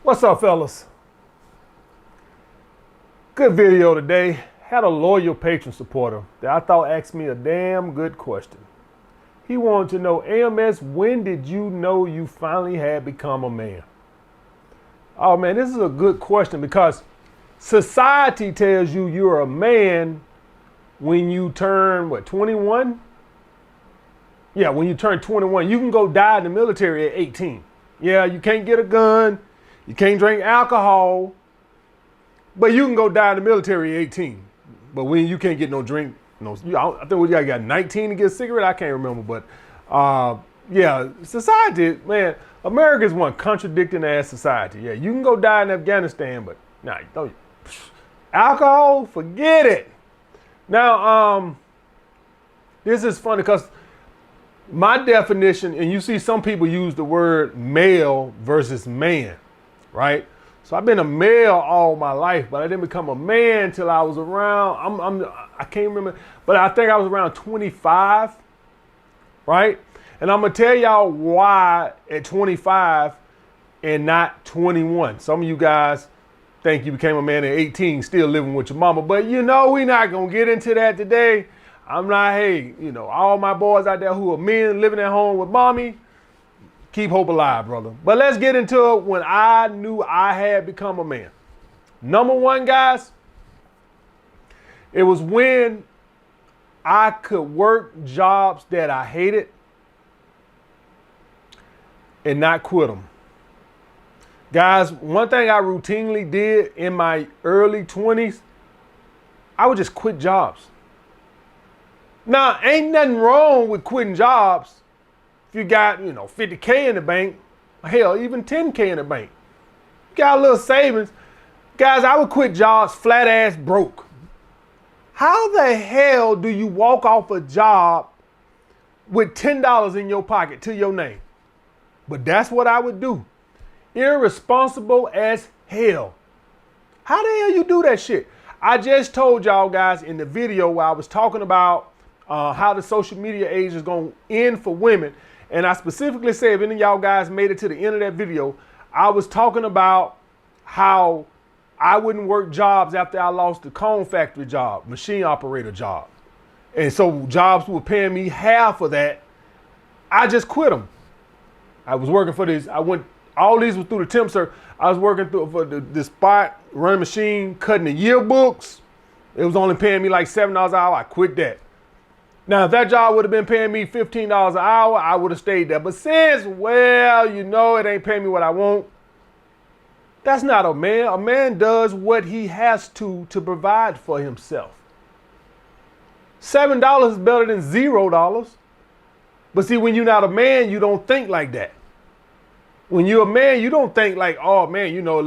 What's up, fellas? Good video today. Had a loyal patron supporter that I thought asked me a damn good question. He wanted to know, AMS, when did you know you finally had become a man? Oh man, this is a good question because society tells you you're a man when you turn, 21? Yeah, when you turn 21. You can go die in the military at 18. Yeah, you can't get a gun. You can't drink alcohol, but you can go die in the military at 18. But when you can't get no drink, I think we got 19 to get a cigarette. I can't remember, but yeah, society, man, America's one contradicting ass society. Yeah, you can go die in Afghanistan, but nah, don't. Alcohol, forget it. Now, this is funny because my definition, and you see some people use the word male versus man. Right? So I've been a male all my life, but I didn't become a man till I was around, I can't remember, but I think I was around 25, right? And I'm gonna tell y'all why at 25 and not 21. Some of you guys think you became a man at 18, still living with your mama, but we're not gonna get into that today. I'm not, hey, all my boys out there who are men living at home with mommy, keep hope alive, brother. But let's get into it when I knew I had become a man. Number one, guys, it was when I could work jobs that I hated and not quit them. Guys, one thing I routinely did in my early 20s, I would just quit jobs. Now, ain't nothing wrong with quitting jobs. If you got, 50K in the bank, hell, even 10K in the bank, you got a little savings. Guys, I would quit jobs flat ass broke. How the hell do you walk off a job with $10 in your pocket to your name? But that's what I would do. Irresponsible as hell. How the hell you do that shit? I just told y'all guys in the video where I was talking about how the social media age is going to end for women. And I specifically said, if any of y'all guys made it to the end of that video, I was talking about how I wouldn't work jobs after I lost the cone factory job, machine operator job. And so jobs were paying me half of that. I just quit them. I was working for this. All these were through the temp sir. I was working for the spot, running machine, cutting the yearbooks. It was only paying me like $7 an hour. I quit that. Now, if that job would have been paying me $15 an hour, I would have stayed there. But since, it ain't paying me what I want, that's not a man. A man does what he has to provide for himself. $7 is better than $0. But see, when you're not a man, you don't think like that. When you're a man, you don't think like, oh man, at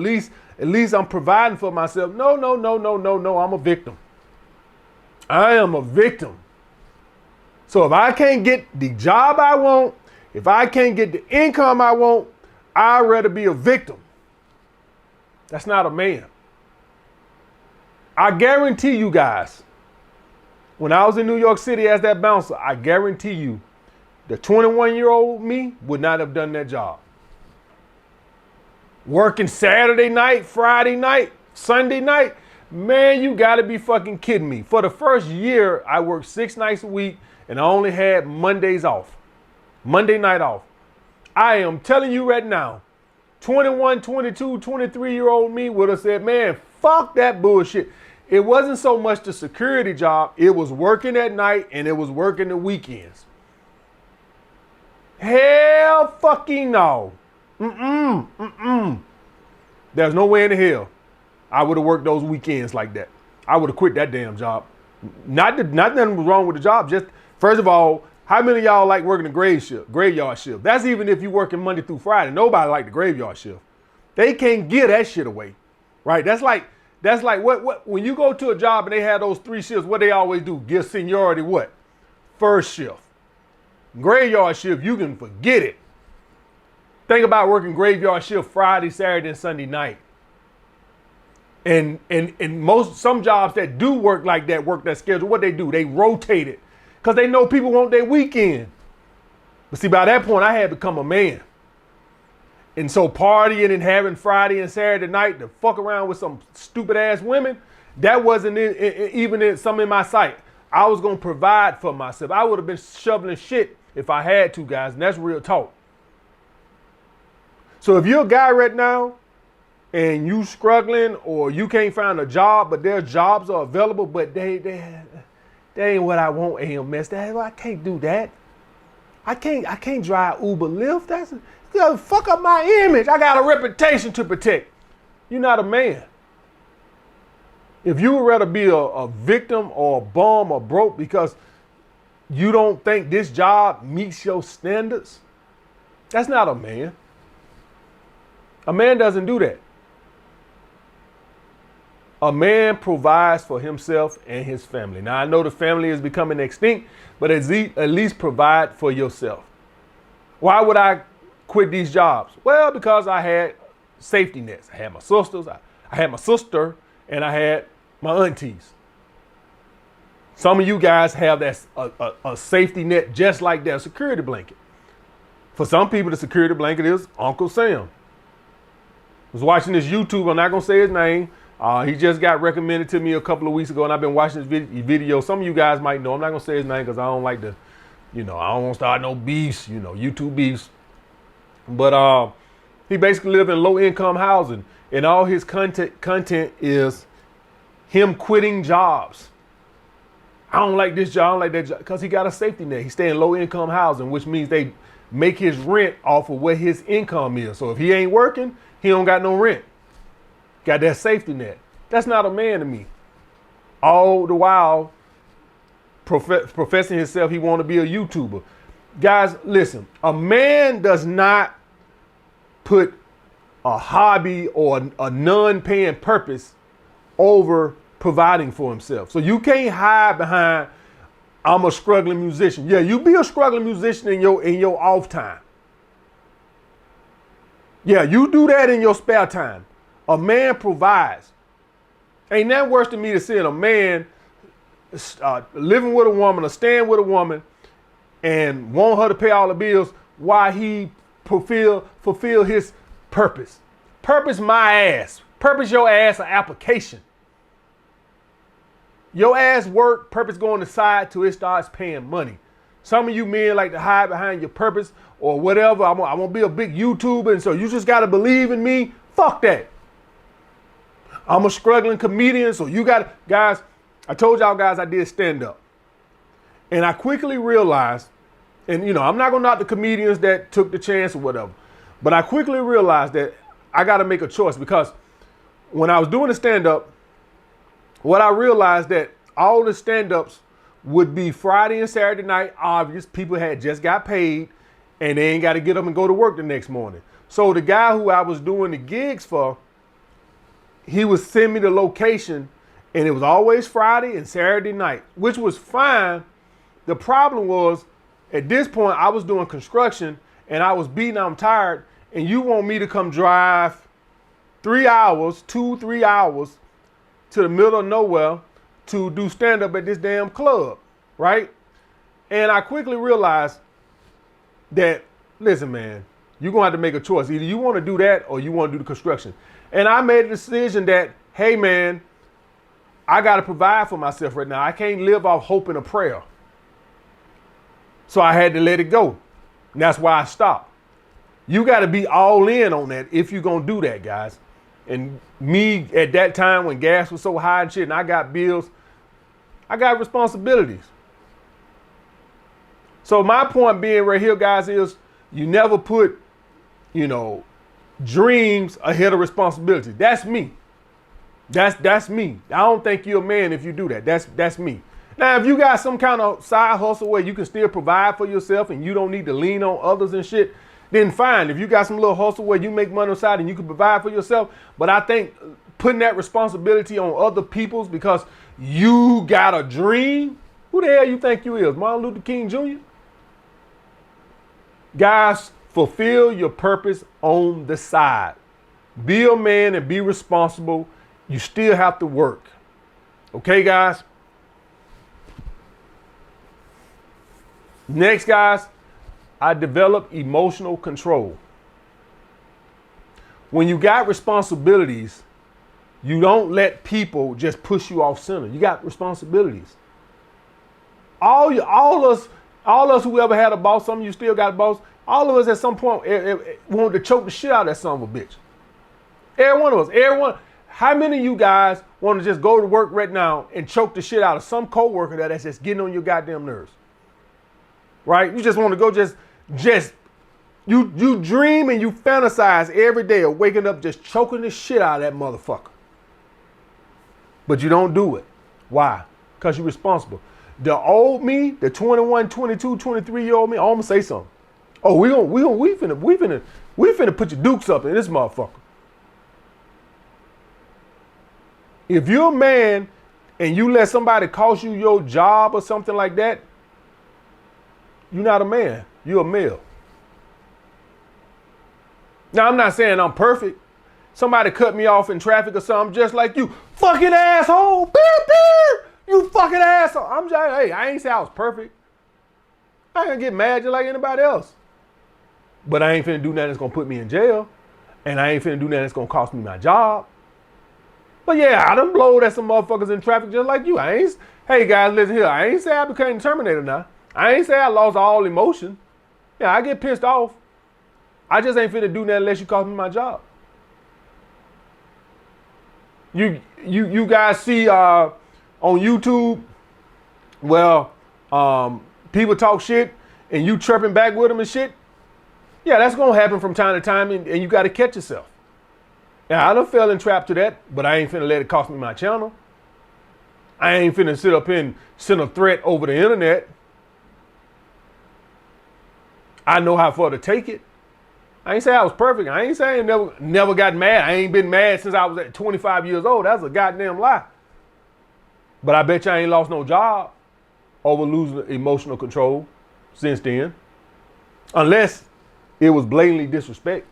least I'm providing for myself. No, I'm a victim. I am a victim. So if I can't get the job I want, if I can't get the income I want, I'd rather be a victim. That's not a man. I guarantee you guys, when I was in New York City as that bouncer, I guarantee you the 21-year-old me would not have done that job. Working Saturday night, Friday night, Sunday night, man, you gotta be fucking kidding me. For the first year, I worked 6 nights a week and I only had Mondays off. Monday night off. I am telling you right now, 21, 22, 23-year-old me would have said, man, fuck that bullshit. It wasn't so much the security job. It was working at night and it was working the weekends. Hell fucking no. There's no way in the hell I would have worked those weekends like that. I would have quit that damn job. Nothing was wrong with the job. Just, first of all, how many of y'all like working the graveyard shift? That's even if you're working Monday through Friday. Nobody like the graveyard shift. They can't give that shit away, right? That's like what when you go to a job and they have those 3 shifts, what they always do, give seniority what? First shift. Graveyard shift, you can forget it. Think about working graveyard shift Friday, Saturday, and Sunday night. And some jobs that do work like that, work that schedule, what they do, they rotate it because they know people want their weekend. But see, by that point, I had become a man. And so partying and having Friday and Saturday night to fuck around with some stupid ass women, that wasn't even in some in my sight. I was going to provide for myself. I would have been shoveling shit if I had to, guys. And that's real talk. So if you're a guy right now and you struggling or you can't find a job, but their jobs are available, but they ain't what I want, AMS. I can't do that. I can't drive Uber Lyft. That's gonna fuck up my image. I got a reputation to protect. You're not a man. If you would rather be a victim or a bum or broke because you don't think this job meets your standards, that's not a man. A man doesn't do that. A man provides for himself and his family. Now, I know the family is becoming extinct, but at least provide for yourself. Why would I quit these jobs? Well, because I had safety nets. I had my sisters, I had my sister, and I had my aunties. Some of you guys have that a safety net just like that, a security blanket. For some people, the security blanket is Uncle Sam. I was watching this YouTube, I'm not going to say his name. He just got recommended to me a couple of weeks ago, and I've been watching this video. Some of you guys might know. I'm not going to say his name because I don't like to, I don't want to start no beefs, YouTube beefs. But he basically lives in low-income housing, and all his content is him quitting jobs. I don't like this job, I don't like that job, because he got a safety net. He stay in low-income housing, which means they make his rent off of what his income is. So if he ain't working, he don't got no rent. Got that safety net. That's not a man to me. All the while professing himself he want to be a YouTuber. Guys, listen, a man does not put a hobby or a non-paying purpose over providing for himself. So you can't hide behind, I'm a struggling musician. Yeah, you be a struggling musician in your off time. Yeah, you do that in your spare time. A man provides. Ain't that worse than me to see a man living with a woman or staying with a woman and want her to pay all the bills while he fulfill his purpose. Purpose my ass. Purpose your ass an application. Your ass work, purpose go on the side till it starts paying money. Some of you men like to hide behind your purpose or whatever. I want to be a big YouTuber, and so you just got to believe in me. Fuck that. I'm a struggling comedian, so you got to, guys, I told y'all guys I did stand up. And I quickly realized, and I'm not going to knock the comedians that took the chance or whatever, but I quickly realized that I got to make a choice, because when I was doing the stand up, what I realized that all the stand-ups would be Friday and Saturday night. Obvious, people had just got paid and they ain't got to get up and go to work the next morning. So the guy who I was doing the gigs for, he would send me the location, and it was always Friday and Saturday night, which was fine. The problem was, at this point, I was doing construction and I was beaten, I'm tired, and you want me to come drive 3 hours, 2-3 hours to the middle of nowhere to do stand-up at this damn club, right? And I quickly realized that, listen, man, you're going to have to make a choice. Either you want to do that or you want to do the construction. And I made a decision that, hey, man, I got to provide for myself right now. I can't live off hope and a prayer. So I had to let it go. And that's why I stopped. You got to be all in on that if you're going to do that, guys. And me at that time when gas was so high and shit and I got bills, I got responsibilities. So my point being right here, guys, is you never put, dreams ahead of responsibility. That's me. That's me. I don't think you're a man if you do that. That's me. Now, if you got some kind of side hustle where you can still provide for yourself and you don't need to lean on others and shit, then fine. If you got some little hustle where you make money on the side and you can provide for yourself, but I think putting that responsibility on other people's because you got a dream, who the hell you think you is, Martin Luther King Jr.? Guys, fulfill your purpose on the side. Be a man and be responsible. You still have to work. Okay, guys? Next, guys, I develop emotional control. when you got responsibilities, you don't let people just push you off center. You got responsibilities. All us who ever had a boss, some of you still got a boss, all of us at some point wanted to choke the shit out of that son of a bitch. Every one of us, everyone. How many of you guys want to just go to work right now and choke the shit out of some coworker that's just getting on your goddamn nerves? Right? You just want to go you dream and you fantasize every day of waking up just choking the shit out of that motherfucker. But you don't do it. Why? Because you're responsible. The old me, the 21, 22, 23-year-old me, I'm gonna say something. Oh, we finna put your dukes up in this motherfucker. If you're a man and you let somebody cost you your job or something like that, you're not a man. You're a male. Now, I'm not saying I'm perfect. Somebody cut me off in traffic or something just like you. Fucking asshole. Beep, beep. You fucking asshole. I'm just, hey, I ain't say I was perfect. I ain't gonna get mad just like anybody else. But I ain't finna do nothing that's gonna put me in jail. And I ain't finna do nothing that's gonna cost me my job. But yeah, I done blowed at some motherfuckers in traffic just like you. Hey guys, listen here. I ain't say I became Terminator now. I ain't say I lost all emotion. Yeah, I get pissed off. I just ain't finna do nothing unless you cost me my job. You guys see on YouTube, well, people talk shit and you chirping back with them and shit. Yeah, that's gonna happen from time to time, and you gotta catch yourself. Now, I done fell in trap to that, but I ain't finna let it cost me my channel. I ain't finna sit up and send a threat over the internet. I know how far to take it. I ain't say I was perfect. I ain't saying never got mad. I ain't been mad since I was at 25 years old. That's a goddamn lie. But I bet you I ain't lost no job over losing emotional control since then. Unless it was blatantly disrespect.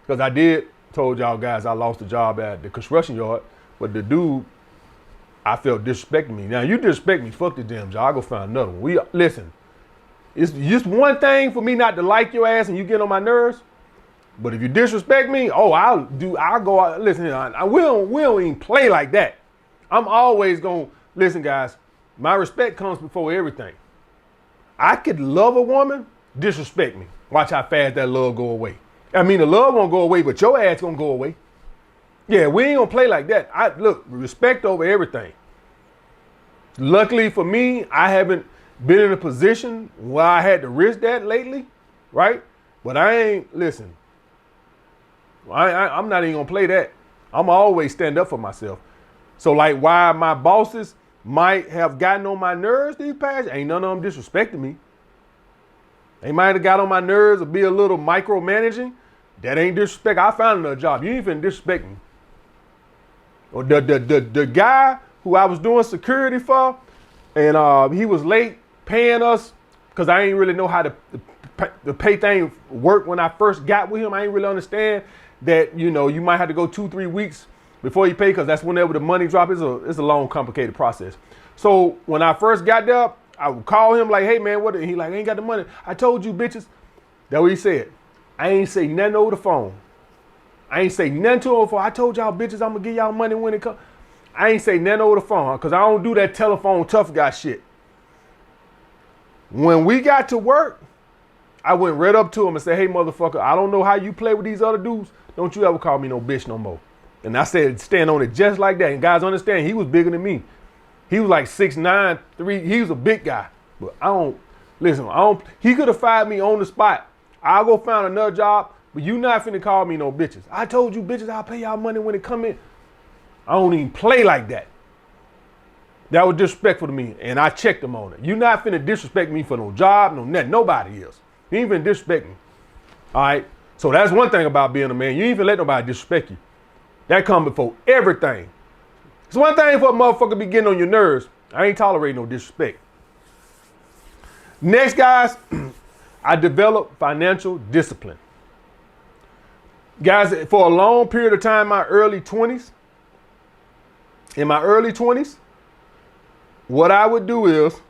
Because I did told y'all guys I lost a job at the construction yard, but the dude, I felt disrespecting me. Now you disrespect me, fuck the damn job. I'll go find another one. Listen, it's just one thing for me not to like your ass and you get on my nerves. But if you disrespect me, I'll go out. Listen, we don't even play like that. I'm always gonna listen, guys. My respect comes before everything. I could love a woman, disrespect me. Watch how fast that love go away. I mean, the love won't go away, but your ass gonna go away. Yeah, we ain't gonna play like that. Look, respect over everything. Luckily for me, I haven't been in a position where I had to risk that lately, right? But listen, I'm not even gonna play that. I'm always stand up for myself. So like why my bosses might have gotten on my nerves these past, ain't none of them disrespecting me. They might have got on my nerves or be a little micromanaging. That ain't disrespect. I found another job. You ain't finna disrespect me. Or the guy who I was doing security for, and he was late paying us because I ain't really know how the pay thing work when I first got with him. I ain't really understand that, you might have to go 2-3 weeks before you pay because that's whenever the money drop. It's a long, complicated process. So when I first got there, I would call him like, hey man, what? He like, I ain't got the money. I told you bitches. That's what he said. I ain't say nothing over the phone. I ain't say nothing to him before. I told y'all bitches I'm gonna give y'all money when it comes. I ain't say nothing over the phone because I don't do that telephone tough guy shit. When we got to work, I went right up to him and said, hey motherfucker, I don't know how you play with these other dudes. Don't you ever call me no bitch no more. And I said, stand on it just like that. And guys understand, he was bigger than me. He was like 6'9", 3. He was a big guy. But he could have fired me on the spot. I'll go find another job, but you not finna call me no bitches. I told you bitches I'll pay y'all money when it come in. I don't even play like that. That was disrespectful to me, and I checked him on it. You not finna disrespect me for no job, no nothing. Nobody is. You ain't finna disrespect me. All right? So that's one thing about being a man. You ain't finna let nobody disrespect you. That come before everything. It's one thing for a motherfucker be getting on your nerves. I ain't tolerating no disrespect. Next, guys, I developed financial discipline. Guys, for a long period of time, in my early 20s, what I would do is,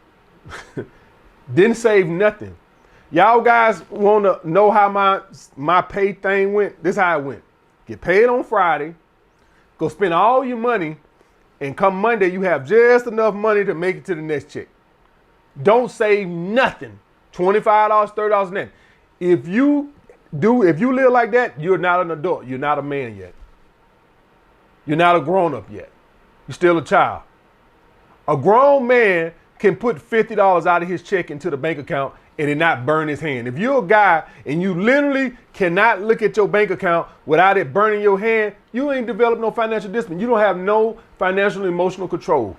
didn't save nothing. Y'all guys want to know how my pay thing went? This is how it went. get paid on Friday, go spend all your money, and come Monday, you have just enough money to make it to the next check. Don't save nothing. $25, $30 net. If you live like that, you're not an adult. You're not a man yet. You're not a grown-up yet. You're still a child. A grown man can put $50 out of his check into the bank account and it not burn his hand. If you're a guy and you literally cannot look at your bank account without it burning your hand, you ain't developed no financial discipline. You don't have no financial and emotional control.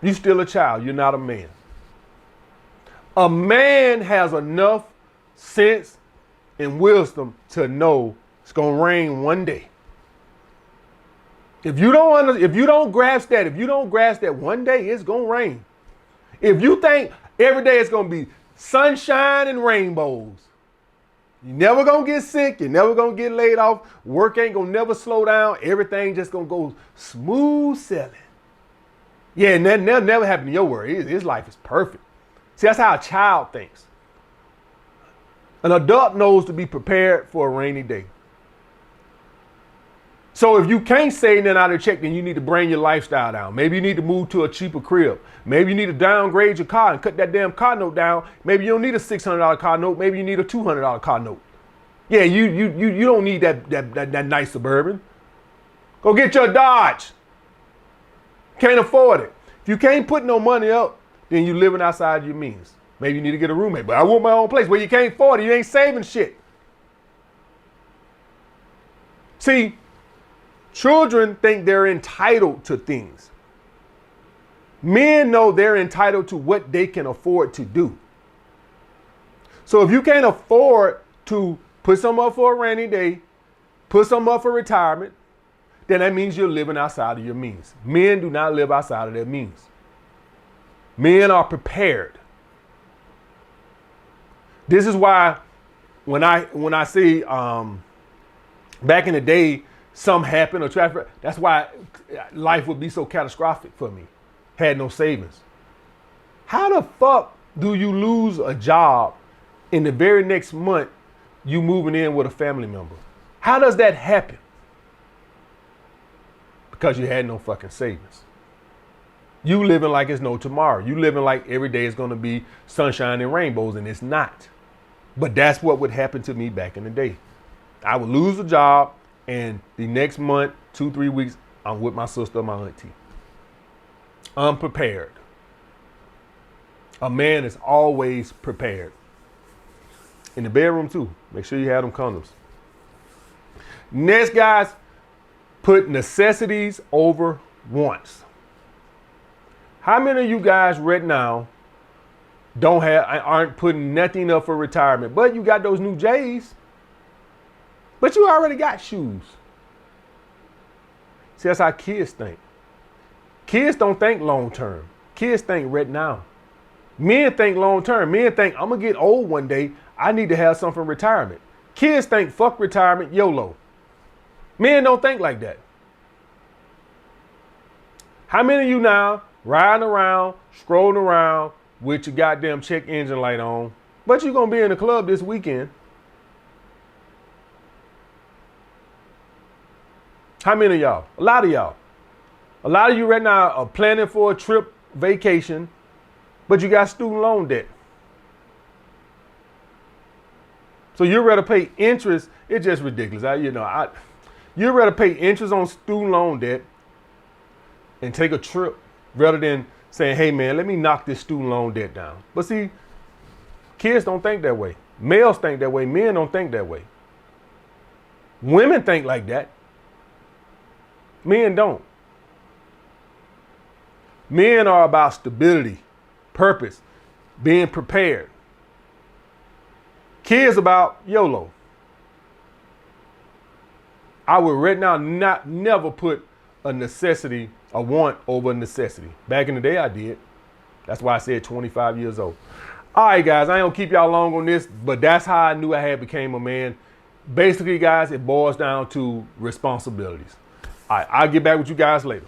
You're still a child. You're not a man. A man has enough sense and wisdom to know it's going to rain one day. If you don't grasp that one day it's going to rain. If you think every day it's going to be sunshine and rainbows, you're never going to get sick. You're never going to get laid off. Work ain't going to never slow down. Everything just going to go smooth sailing. Yeah, and that'll never happen in your world. His life is perfect. See, that's how a child thinks. An adult knows to be prepared for a rainy day. So if you can't save nothing out of the check, then you need to bring your lifestyle down. Maybe you need to move to a cheaper crib. Maybe you need to downgrade your car and cut that damn car note down. Maybe you don't need a $600 car note. Maybe you need a $200 car note. Yeah, you don't need that nice Suburban. Go get your Dodge. Can't afford it. If you can't put no money up, then you're living outside your means. Maybe you need to get a roommate, but I want my own place. Well, you can't afford it. You ain't saving shit. See, children think they're entitled to things. Men know they're entitled to what they can afford to do. So if you can't afford to put some up for a rainy day, put some up for retirement, then that means you're living outside of your means. Men do not live outside of their means. Men are prepared. This is why when I see back in the day, something happened or traffic, that's why life would be so catastrophic for me. Had no savings. How the fuck do you lose a job in the very next month you moving in with a family member? How does that happen? Because you had no fucking savings. You living like it's no tomorrow. You living like every day is going to be sunshine and rainbows, and it's not. But that's what would happen to me back in the day. I would lose a job, and the next month, 2-3 weeks, I'm with my sister or my auntie. Unprepared. A man is always prepared. In the bedroom too. Make sure you have them condoms. Next, guys, put necessities over wants. How many of you guys right now aren't putting nothing up for retirement, but you got those new J's, but you already got shoes? See, that's how kids think. Kids don't think long term. Kids think right now. Men think long term. Men think, I'm gonna get old one day. I need to have something for retirement. Kids think, fuck retirement, YOLO. Men don't think like that. How many of you now riding around, scrolling around with your goddamn check engine light on, but you're gonna be in the club this weekend? How many of y'all? A lot of y'all. A lot of you right now are planning for a trip, vacation, but you got student loan debt. So you'd rather pay interest. It's just ridiculous. You'd rather pay interest on student loan debt and take a trip rather than saying, hey man, let me knock this student loan debt down. But see, kids don't think that way. Males think that way. Men don't think that way. Women think like that. Men don't. Men are about stability, purpose, being prepared. Kids about YOLO. I would right now never put a necessity, a want over a necessity. Back in the day, I did. That's why I said 25 years old. All right, guys, I ain't gonna keep y'all long on this, but that's how I knew I had became a man. Basically, guys, it boils down to responsibilities. All right, I'll get back with you guys later.